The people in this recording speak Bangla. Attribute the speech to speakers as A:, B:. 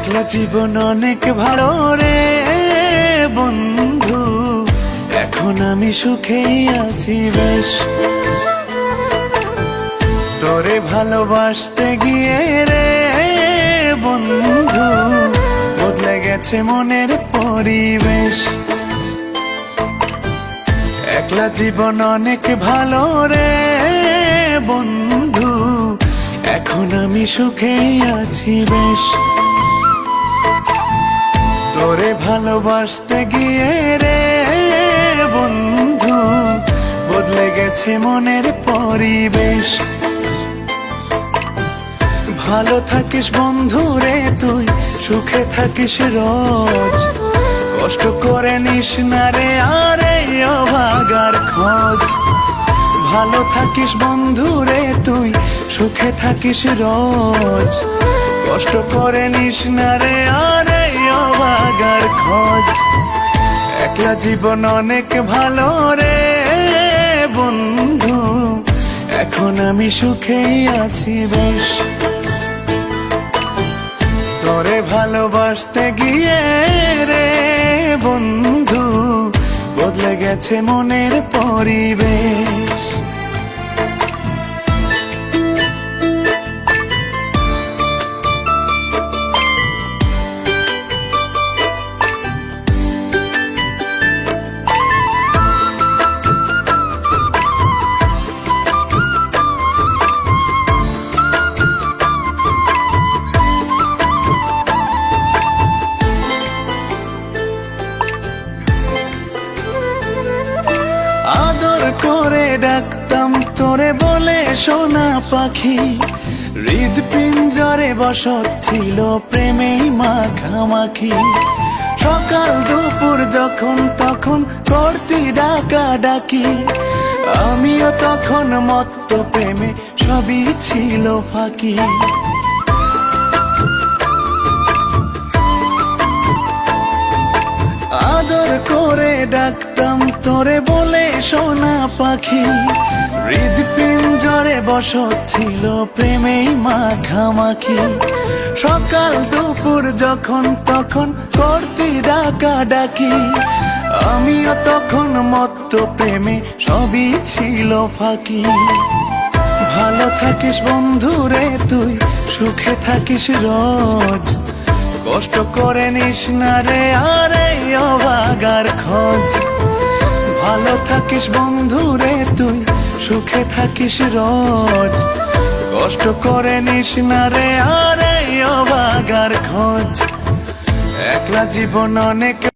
A: একলা জীবন অনেক ভালো রে বন্ধু, এখন আমি সুখেই আছি বেশ। তোরে ভালোবাসতে গিয়ে রে বন্ধু, বদলে গেছে মনের পরিবেশ। একলা জীবন অনেক ভালো রে বন্ধু, এখন আমি সুখেই আছি বেশ। তোরে ভালোবাসতে গিয়ে রে বন্ধু, বদলে গেছে মনের পরিবেশ। ভালো থাকিস বন্ধু রে তুই, সুখে থাকিস রোজ, কষ্ট করে নিস না রে আরে অভাগার খোঁজ। ভালো থাকিস বন্ধু রে তুই, সুখে থাকিস রোজ, কষ্ট করে নিস না রে আরে অভাগার খোঁজ। একলা জীবন অনেক ভালো রে বন্ধু, এখন আমি সুখেই আছি বেশ। তোরে ভালোবাসতে গিয়ে রে বন্ধু, বদলে গেছে মনের পরিবেশ। আদর করে ডাকতাম তোরে বলে সোনা পাখি, হৃদপিঞ্জরে বসত ছিল প্রেমেই মাখামাখি। সকাল দুপুর যখন তখন করতি ডাকা ডাকি, আমিও তখন মত্ত প্রেমে সবই ছিল ফাঁকি। আদর করে ডাকতাম তোরে বলে সোনা পাখি, হৃদপিঞ্জরে বসত ছিল প্রেমেই মাখামাখি। সকাল দুপুর যখন তখন করতি ডাকা ডাকি, আমিও তখন মত্ত প্রেমে সবই ছিল ফাঁকি। ভালো থাকিস বন্ধু রে তুই, সুখে থাকিস রোজ, কষ্ট করে নিস না রে আরে অভাগার খোঁজ। ভালো থাকিস বন্ধু রে তুই, সুখে থাকিস রোজ, কষ্ট করে নিস না রে আরে অভাগার খোঁজ। একলা জীবন অনেক